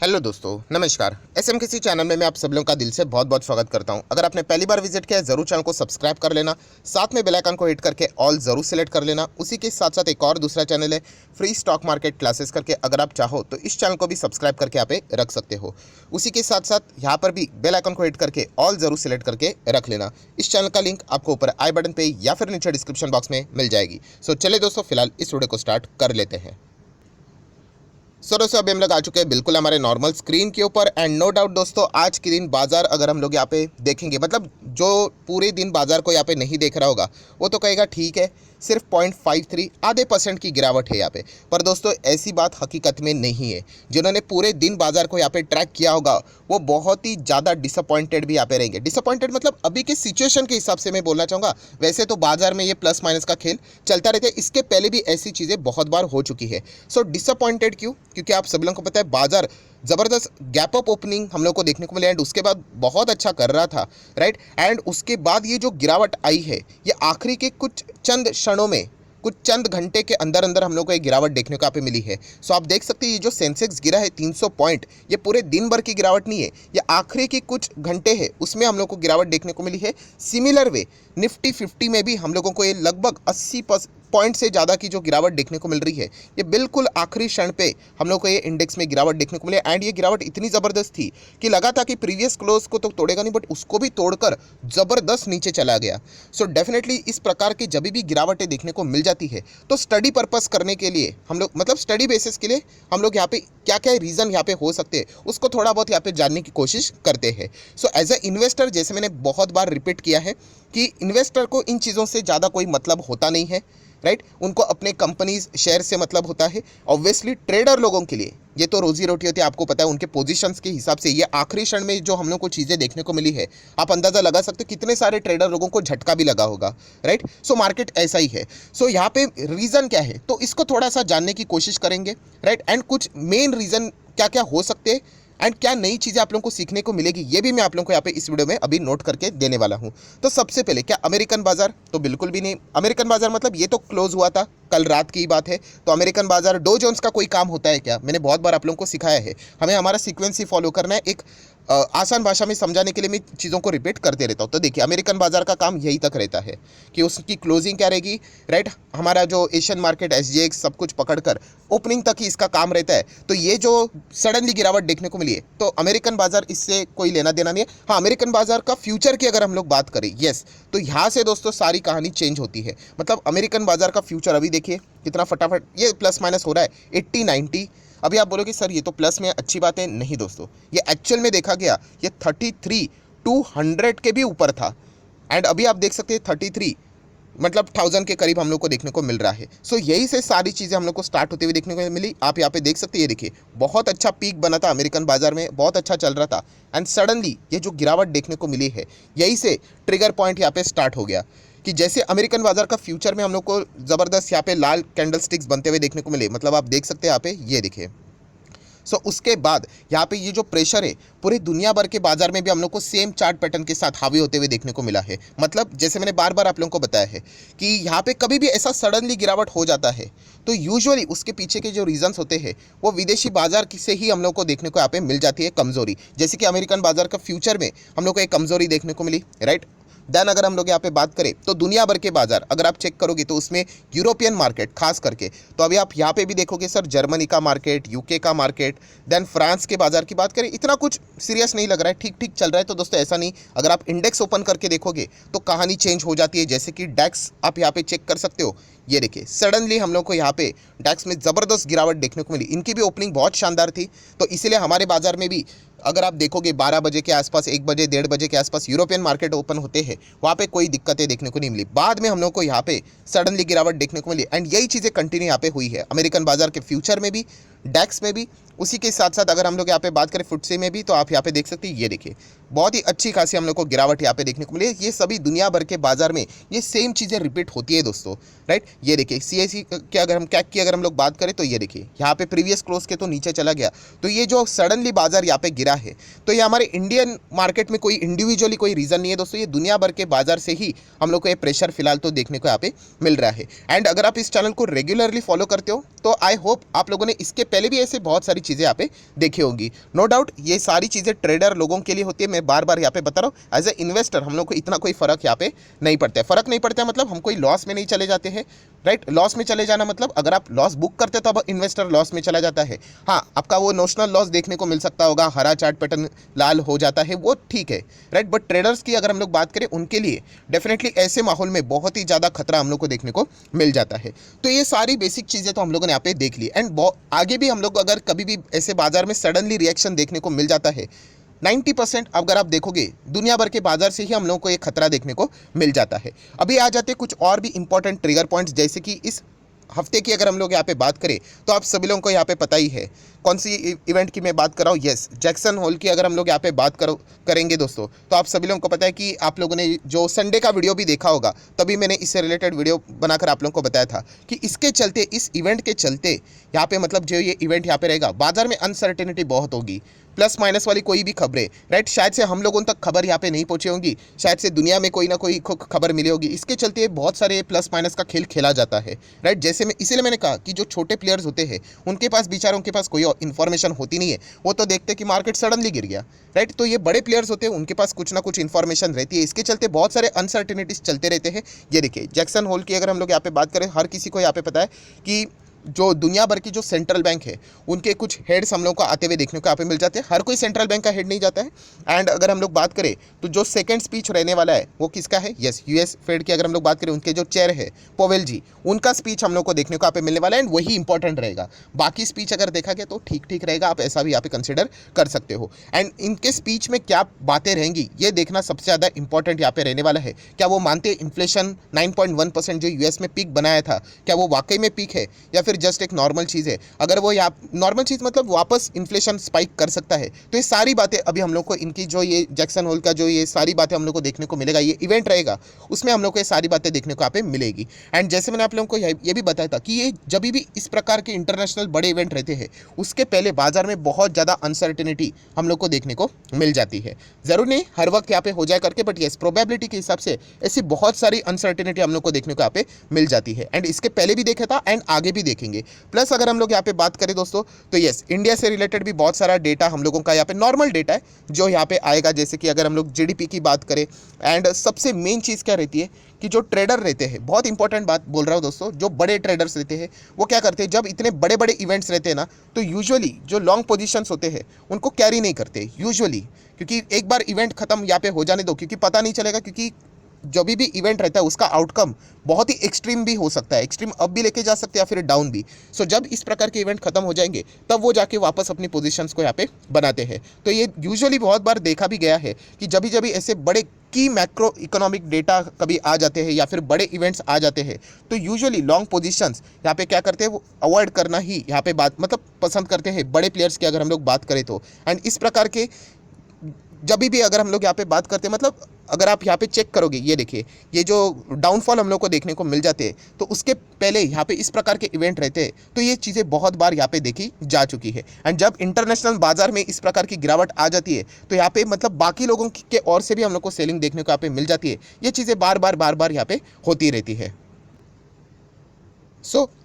Hello दोस्तों, नमस्कार। SM किसी चैनल में मैं आप सब लोगों का दिल से बहुत बहुत स्वागत करता हूं। अगर आपने पहली बार विजिट किया है ज़रूर चैनल को सब्सक्राइब कर लेना, साथ में बेल आइकन को हिट करके ऑल ज़रूर सेलेक्ट कर लेना। उसी के साथ साथ एक और दूसरा चैनल है फ्री स्टॉक मार्केट क्लासेस करके, अगर आप चाहो तो इस चैनल को भी सब्सक्राइब करके यहाँ पे रख सकते हो। उसी के साथ साथ यहाँ पर भी बेल आइकन को हिट करके ऑल ज़रूर सेलेक्ट करके रख लेना। इस चैनल का लिंक आपको ऊपर आई बटन पे या फिर नीचे डिस्क्रिप्शन बॉक्स में मिल जाएगी। सो चले दोस्तों, फिलहाल इस वीडियो को स्टार्ट कर लेते हैं। सो दोस्तों, अभी हम लोग आ चुके हैं बिल्कुल हमारे नॉर्मल स्क्रीन के ऊपर एंड नो डाउट दोस्तों, आज के दिन बाजार अगर हम लोग यहाँ पे देखेंगे, मतलब जो पूरे दिन बाजार को यहाँ पे नहीं देख रहा होगा वो तो कहेगा ठीक है, सिर्फ 0.53 आधे % की गिरावट है यहाँ पे। पर दोस्तों ऐसी बात हकीकत में नहीं है। जिन्होंने पूरे दिन बाजार को यहाँ पे ट्रैक किया होगा वो बहुत ही ज़्यादा डिसअपॉइंटेड भी यहाँ पे रहेंगे। डिसअपॉइंटेड मतलब अभी के सिचुएशन के हिसाब से मैं बोलना चाहूँगा। वैसे तो बाजार में ये प्लस माइनस का खेल चलता रहता है, इसके पहले भी ऐसी चीज़ें बहुत बार हो चुकी है। सो डिसअपॉइंटेड क्यों? क्योंकि आप सभी लोगों को पता है बाजार ज़बरदस्त गैप अप ओपनिंग हम लोग को देखने को मिला एंड उसके बाद बहुत अच्छा कर रहा था, राइट। एंड उसके बाद ये जो गिरावट आई है ये आखिरी के कुछ चंद क्षणों में, कुछ चंद घंटे के अंदर अंदर हम लोग को एक गिरावट देखने को यहाँ पे मिली है। सो आप देख सकते हैं ये जो सेंसेक्स गिरा है 300 पॉइंट, ये पूरे दिन भर की गिरावट नहीं है, ये आखिरी के कुछ घंटे है उसमें हम लोग को गिरावट देखने को मिली है। सिमिलर वे निफ्टी 50 में भी हम लोगों को ये लगभग 80 पॉइंट से ज़्यादा की जो गिरावट देखने को मिल रही है, ये बिल्कुल आखिरी क्षण पे हम लोग को ये इंडेक्स में गिरावट देखने को मिले। एंड ये गिरावट इतनी ज़बरदस्त थी कि लगा था कि प्रीवियस क्लोज को तो तोड़ेगा नहीं, बट उसको भी तोड़कर ज़बरदस्त नीचे चला गया। सो डेफिनेटली इस प्रकार की जब भी गिरावटें देखने को मिल जाती है तो स्टडी पर्पस करने के लिए हम लोग, मतलब स्टडी बेसिस के लिए हम लोग यहाँ पे क्या क्या रीज़न यहाँ पे हो सकते हैं उसको थोड़ा बहुत यहाँ पे जानने की कोशिश करते हैं। सो एज अ इन्वेस्टर, जैसे मैंने बहुत बार रिपीट किया है कि इन्वेस्टर को इन चीज़ों से ज़्यादा कोई मतलब होता नहीं है, राइट। उनको अपने कंपनीज शेयर से मतलब होता है। ऑब्वियसली ट्रेडर लोगों के लिए ये तो रोजी रोटी होती है, आपको पता है उनके पोजीशंस के हिसाब से। ये आखिरी क्षण में जो हम लोग को चीज़ें देखने को मिली है, आप अंदाज़ा लगा सकते हो कितने सारे ट्रेडर लोगों को झटका भी लगा होगा, राइट। सो मार्केट ऐसा ही है। सो यहाँ पे रीज़न क्या है तो इसको थोड़ा सा जानने की कोशिश करेंगे, राइट। एंड कुछ मेन रीज़न क्या क्या हो सकते हैं एंड क्या नई चीज़ें आप लोगों को सीखने को मिलेगी, ये भी मैं आप लोगों को यहाँ पे इस वीडियो में अभी नोट करके देने वाला हूँ। तो सबसे पहले क्या अमेरिकन बाजार? तो बिल्कुल भी नहीं। अमेरिकन बाजार मतलब ये तो क्लोज हुआ था, कल रात की बात है। तो अमेरिकन बाजार, डो जोन्स का कोई काम होता है क्या? मैंने बहुत बार आप लोगों को सिखाया है, हमें हमारा सीक्वेंस ही फॉलो करना है। एक आसान भाषा में समझाने के लिए मैं चीज़ों को रिपीट करते रहता हूँ। तो देखिए, अमेरिकन बाजार का काम यही तक रहता है कि उसकी क्लोजिंग क्या रहेगी, राइट। हमारा जो एशियन मार्केट SGX सब कुछ पकड़कर ओपनिंग तक ही इसका काम रहता है। तो ये जो सडनली गिरावट देखने को मिली है तो अमेरिकन बाजार इससे कोई लेना देना नहीं है। हाँ, अमेरिकन बाजार का फ्यूचर की अगर हम लोग बात करें, यस, तो यहाँ से दोस्तों सारी कहानी चेंज होती है। मतलब अमेरिकन बाजार का फ्यूचर अभी देखिए कितना फटाफट ये प्लस माइनस हो रहा है 80-90। अभी आप बोलोगे सर ये तो प्लस में अच्छी बात है, नहीं दोस्तों, ये एक्चुअल में देखा गया ये 33,200 के भी ऊपर था। एंड अभी आप देख सकते हैं 33 मतलब 1000 के करीब हम लोग को देखने को मिल रहा है। सो यही से सारी चीज़ें हम लोग को स्टार्ट होते हुए देखने को मिली। आप यहाँ पे देख सकते हैं, ये देखिए बहुत अच्छा पीक बना था अमेरिकन बाजार में, बहुत अच्छा चल रहा था। एंड सडनली ये जो गिरावट देखने को मिली है, यही से ट्रिगर पॉइंट यहाँ पे स्टार्ट हो गया कि जैसे अमेरिकन बाजार का फ्यूचर में हम लोग को ज़बरदस्त यहाँ पे लाल कैंडल स्टिक्स बनते हुए देखने को मिले। मतलब आप देख सकते हैं यहाँ पे, ये देखिए। सो उसके बाद यहाँ पे ये जो प्रेशर है पूरे दुनिया भर के बाजार में भी हम लोग को सेम चार्ट पैटर्न के साथ हावी होते हुए देखने को मिला है। मतलब जैसे मैंने बार बार आप लोगों को बताया है कि यहाँ पे कभी भी ऐसा सडनली गिरावट हो जाता है तो यूजुअली उसके पीछे के जो रीजंस होते हैं वो विदेशी बाजार से ही हम लोग को देखने को यहाँ पे मिल जाती है कमजोरी। जैसे कि अमेरिकन बाजार का फ्यूचर में हम लोग को एक कमजोरी देखने को मिली, राइट। देन अगर हम लोग यहाँ पे बात करें तो दुनिया भर के बाजार अगर आप चेक करोगे तो उसमें यूरोपियन मार्केट खास करके, तो अभी आप यहाँ पे भी देखोगे सर जर्मनी का मार्केट, यूके का मार्केट, देन फ्रांस के बाजार की बात करें, इतना कुछ सीरियस नहीं लग रहा है, ठीक ठीक चल रहा है। तो दोस्तों ऐसा नहीं, अगर आप इंडेक्स ओपन करके देखोगे तो कहानी चेंज हो जाती है। जैसे कि डैक्स आप यहाँ पे चेक कर सकते हो, ये देखिए सडनली हम लोग को यहाँ पे डैक्स में ज़बरदस्त गिरावट देखने को मिली। इनकी भी ओपनिंग बहुत शानदार थी, तो इसीलिए हमारे बाजार में भी अगर आप देखोगे 12 बजे के आसपास, 1 बजे, 1:30 बजे के आसपास यूरोपियन मार्केट ओपन होते हैं, वहाँ पे कोई दिक्कतें देखने को नहीं मिली। बाद में हम लोग को यहाँ पे सडनली गिरावट देखने को मिली एंड यही चीज़ें कंटिन्यू यहाँ पे हुई है अमेरिकन बाजार के फ्यूचर में भी, डैक्स में भी। उसी के साथ साथ अगर हम लोग यहाँ पे बात करें फुटसे में भी, तो आप यहाँ पे देख सकते हैं, ये देखिए बहुत ही अच्छी खासी हम लोग को गिरावट यहाँ पे देखने को मिली है। ये सभी दुनिया भर के बाजार में ये सेम चीज़ें रिपीट होती है दोस्तों, राइट। ये देखिए CAC की अगर हम कैक की अगर हम लोग बात करें तो ये देखिए यहाँ पे प्रीवियस क्लोज के तो नीचे चला गया। तो ये जो सडनली बाजार यहाँ पे गिरा है तो ये हमारे इंडियन मार्केट में कोई इंडिविजुअली कोई रीज़न नहीं है दोस्तों, ये दुनिया भर के बाजार से ही हम लोग को ये प्रेशर फिलहाल तो देखने को यहाँ पे मिल रहा है। एंड अगर आप इस चैनल को रेगुलरली फॉलो करते हो तो आई होप आप लोगों ने इसके पहले भी ऐसे बहुत सारी चीज़ें यहाँ पे देखी होंगी। नो डाउट ये सारी चीज़ें ट्रेडर लोगों के लिए होती है। मैं बार बार यहाँ पे बता रहा हूँ, एज ए इन्वेस्टर हम लोग को इतना कोई फ़र्क यहाँ पे नहीं पड़ता है। फ़र्क नहीं पड़ता है मतलब हम कोई लॉस में नहीं चले जाते हैं, राइट। लॉस में चले जाना मतलब अगर आप लॉस बुक करते हो तो अब इन्वेस्टर लॉस में चला जाता है। हाँ, आपका वो नोशनल लॉस देखने को मिल सकता होगा, हरा चार्ट पैटर्न लाल हो जाता है, वो ठीक है, राइट। बट ट्रेडर्स की अगर हम लोग बात करें उनके लिए डेफिनेटली ऐसे माहौल में बहुत ही ज़्यादा खतरा हम लोग को देखने को मिल जाता है। तो ये सारी बेसिक चीज़ें तो हम लोगों ने यहाँ पे देख ली। एंड आगे भी हम लोग अगर कभी भी ऐसे बाजार में सडनली रिएक्शन देखने को मिल जाता है, 90% अगर आप देखोगे दुनिया भर के बाजार से ही हम लोगों को ये खतरा देखने को मिल जाता है। अभी आ जाते कुछ और भी इंपॉर्टेंट ट्रिगर पॉइंट्स, जैसे कि इस हफ्ते की अगर हम लोग यहाँ पे बात करें तो आप सभी लोगों को यहाँ पे पता ही है कौन सी इवेंट की मैं बात कर रहा हूँ। यस, जैक्सन होल की अगर हम लोग यहाँ पे बात करेंगे दोस्तों, तो आप सभी लोगों को पता है कि आप लोगों ने जो संडे का वीडियो भी देखा होगा, तभी मैंने इससे रिलेटेड वीडियो बनाकर आप लोगों को बताया था कि इसके चलते, इस इवेंट के चलते यहाँ पे मतलब जो ये इवेंट यहाँ पे रहेगा, बाजार में अनसर्टेनिटी बहुत होगी, प्लस माइनस वाली कोई भी खबरें, राइट, शायद से हम लोगों तक खबर यहाँ पे नहीं पहुंची होंगी, शायद से दुनिया में कोई ना कोई खबर मिली होगी। इसके चलते बहुत सारे प्लस माइनस का खेल खेला जाता है, राइट। जैसे मैं इसीलिए मैंने कहा कि जो छोटे प्लेयर्स होते हैं उनके पास बेचारों के पास कोई इन्फॉर्मेशन होती नहीं है, वो तो देखते कि मार्केट सडनली गिर गया, राइट। तो ये बड़े प्लेयर्स होते हैं, उनके पास कुछ ना कुछ इन्फॉर्मेशन रहती है, इसके चलते बहुत सारे अनसर्टेनिटीज चलते रहते हैं। ये देखिए जैक्सन होल की अगर हम लोग यहाँ पे बात करें, हर किसी को यहाँ पे पता है कि जो दुनिया भर की जो सेंट्रल बैंक है उनके कुछ हेड्स हम लोग को आते हुए देखने को यहाँ पे मिल जाते हैं। हर कोई सेंट्रल बैंक का हेड नहीं जाता है। एंड अगर हम लोग बात करें तो जो सेकंड स्पीच रहने वाला है वो किसका है? यस, यूएस फेड की अगर हम लोग बात करें, उनके जो चेयर है पोवेल जी, उनका स्पीच हम लोग को देखने को यहाँ पे मिलने वाला है। एंड वही इंपॉर्टेंट रहेगा। बाकी स्पीच अगर देखा गया तो ठीक ठीक रहेगा, आप ऐसा भी यहाँ पे कंसिडर कर सकते हो। एंड इनके स्पीच में क्या बातें रहेंगी ये देखना सबसे ज़्यादा इंपॉर्टेंट यहाँ पे रहने वाला है। क्या वो मानते हैं इन्फ्लेशन 9.1% जो यूएस में पीक बनाया था, क्या वो वाकई में पीक है या फिर जस्ट एक नॉर्मल चीज़ है? अगर वो यहाँ नॉर्मल चीज़ मतलब वापस इन्फ्लेशन स्पाइक कर सकता है, तो ये सारी बातें अभी हम लोग को इनकी जो ये जैक्सन होल का जो ये सारी बातें हम लोग को देखने को मिलेगा, ये इवेंट रहेगा उसमें हम लोग को ये सारी बातें देखने को यहाँ पे मिलेगी। एंड जैसे मैंने आप लोगों को ये भी बताया था कि ये जब भी इस प्रकार के इंटरनेशनल बड़े इवेंट रहते हैं उसके पहले बाजार में बहुत ज़्यादा अनसर्टेनिटी हम लोग को देखने को मिल जाती है। ज़रूर नहीं हर वक्त यहाँ पे हो जाए करके, बट येस प्रोबेबिलिटी के हिसाब से ऐसी बहुत सारी अनसर्टेनिटी हम लोग को देखने को यहाँ पे मिल जाती है। एंड इसके पहले भी देखा था एंड आगे भी देखेंगे। प्लस अगर हम लोग यहाँ पे बात करें दोस्तों तो यस, इंडिया से रिलेटेड भी बहुत सारा डेटा हम लोगों का यहाँ पे नॉर्मल डेटा है जो यहाँ पे आएगा। जैसे कि अगर हम लोग जीडीपी की बात करें, एंड सबसे मेन चीज़ क्या रहती है कि जो ट्रेडर रहते हैं, बहुत इंपॉर्टेंट बात बोल रहा हूँ दोस्तों, जो बड़े ट्रेडर्स रहते हैं वो क्या करते हैं, जब इतने बड़े बड़े इवेंट्स रहते हैं ना, तो यूजुअली जो लॉन्ग पोजीशंस होते हैं उनको कैरी नहीं करते यूजुअली, क्योंकि एक बार इवेंट खत्म यहाँ पे हो जाने दो, क्योंकि पता नहीं चलेगा, क्योंकि जो भी इवेंट रहता है उसका आउटकम बहुत ही एक्सट्रीम भी हो सकता है, एक्सट्रीम अप भी लेके जा सकते हैं या फिर डाउन भी। सो जब इस प्रकार के इवेंट खत्म हो जाएंगे तब वो जाके वापस अपनी पोजीशंस को यहाँ पे बनाते हैं। तो ये यूजुअली बहुत बार देखा भी गया है कि जब भी ऐसे बड़े की मैक्रो इकोनॉमिक डेटा कभी आ जाते हैं या फिर बड़े इवेंट्स आ जाते हैं तो यूजुअली लॉन्ग पोजीशंस यहाँ पे क्या करते हैं, वो अवॉइड करना ही यहाँ पे बात मतलब पसंद करते हैं बड़े प्लेयर्स की अगर हम लोग बात करें तो। एंड इस प्रकार के जब भी अगर हम लोग यहाँ पे बात करते हैं, मतलब अगर आप यहाँ पे चेक करोगे, ये देखिए ये जो डाउनफॉल हम लोग को देखने को मिल जाते हैं तो उसके पहले यहाँ पे इस प्रकार के इवेंट रहते हैं, तो ये चीज़ें बहुत बार यहाँ पे देखी जा चुकी है। एंड जब इंटरनेशनल बाजार में इस प्रकार की गिरावट आ जाती है तो यहाँ पे मतलब बाकी लोगों के और से भी हम लोग को सेलिंग देखने को यहाँ पे मिल जाती है। ये चीज़ें बार बार यहाँ पे होती रहती है।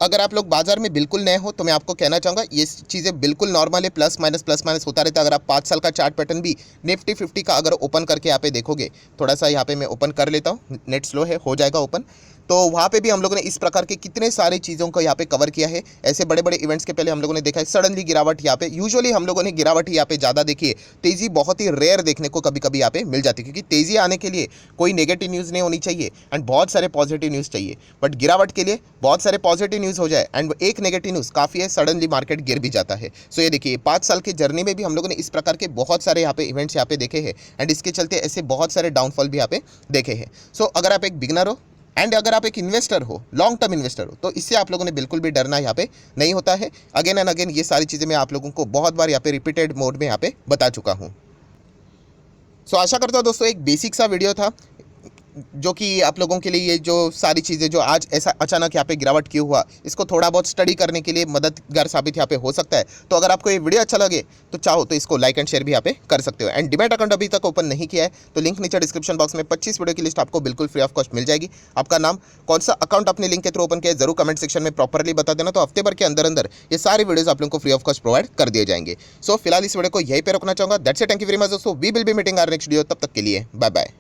अगर आप लोग बाजार में बिल्कुल नए हो तो मैं आपको कहना चाहूँगा ये चीज़ें बिल्कुल नॉर्मल है, प्लस माइनस होता रहता है। अगर आप 5 साल का चार्ट पैटर्न भी निफ्टी 50 का अगर ओपन करके यहाँ पे देखोगे, थोड़ा सा यहाँ पे मैं ओपन कर लेता हूँ, नेट स्लो है, हो जाएगा ओपन, तो वहाँ पे भी हम लोगों ने इस प्रकार के कितने सारी चीज़ों को यहाँ पे कवर किया है। ऐसे बड़े बड़े इवेंट्स के पहले हम लोगों ने देखा है सडनली गिरावट, यहाँ पे यूजुअली हम लोगों ने गिरावट ही यहाँ पे ज़्यादा देखी है। तेज़ी बहुत ही रेयर देखने को कभी कभी यहाँ पे मिल जाती है, क्योंकि तेज़ी आने के लिए कोई नेगेटिव न्यूज़ नहीं होनी चाहिए एंड बहुत सारे पॉजिटिव न्यूज़ चाहिए। बट गिरावट के लिए बहुत सारे पॉजिटिव न्यूज़ हो जाए एंड एक नेगेटिव न्यूज़ काफ़ी है, सडनली मार्केट गिर भी जाता है। सो ये देखिए 5 साल की जर्नी में भी हम लोगों ने इस प्रकार के बहुत सारे यहाँ पे इवेंट्स यहाँ पे देखे हैं एंड इसके चलते ऐसे बहुत सारे डाउनफॉल भी यहाँ पे देखे हैं। सो अगर आप एक बिगनर हो एंड अगर आप एक इन्वेस्टर हो, लॉन्ग टर्म इन्वेस्टर हो, तो इससे आप लोगों ने बिल्कुल भी डरना यहाँ पे नहीं होता है। अगेन एंड अगेन ये सारी चीज़ें मैं आप लोगों को बहुत बार यहाँ पे रिपीटेड मोड में यहाँ पे बता चुका हूँ। सो आशा करता हूँ दोस्तों एक बेसिक सा वीडियो था, जो कि आप लोगों के लिए ये जो सारी चीज़ें जो आज ऐसा अचानक यहाँ पे गिरावट क्यों हुआ, इसको थोड़ा बहुत स्टडी करने के लिए मददगार साबित यहाँ पे हो सकता है। तो अगर आपको ये वीडियो अच्छा लगे तो चाहो तो इसको लाइक एंड शेयर भी यहाँ पे कर सकते हो। एंड डीमैट अकाउंट अभी तक ओपन नहीं किया है तो लिंक नीचे डिस्क्रिप्शन बॉक्स में 25 वीडियो की लिस्ट आपको बिल्कुल फ्री ऑफ कॉस्ट मिल जाएगी। आपका नाम, कौन सा अकाउंट अपने लिंक के थ्रू ओपन किया है, जरूर कमेंट सेक्शन में प्रॉपरली बता देना। तो हफ्ते भर के अंदर अंदर ये सारी वीडियोस आप लोगों को फ्री ऑफ कॉस्ट प्रोवाइड कर दिए जाएंगे। सो फिलहाल इस वीडियो को यहीं पे रोकना चाहूंगा। That's it, thank you very much दोस्तों। We will be meeting our next video. तब तक के लिए बाय बाय।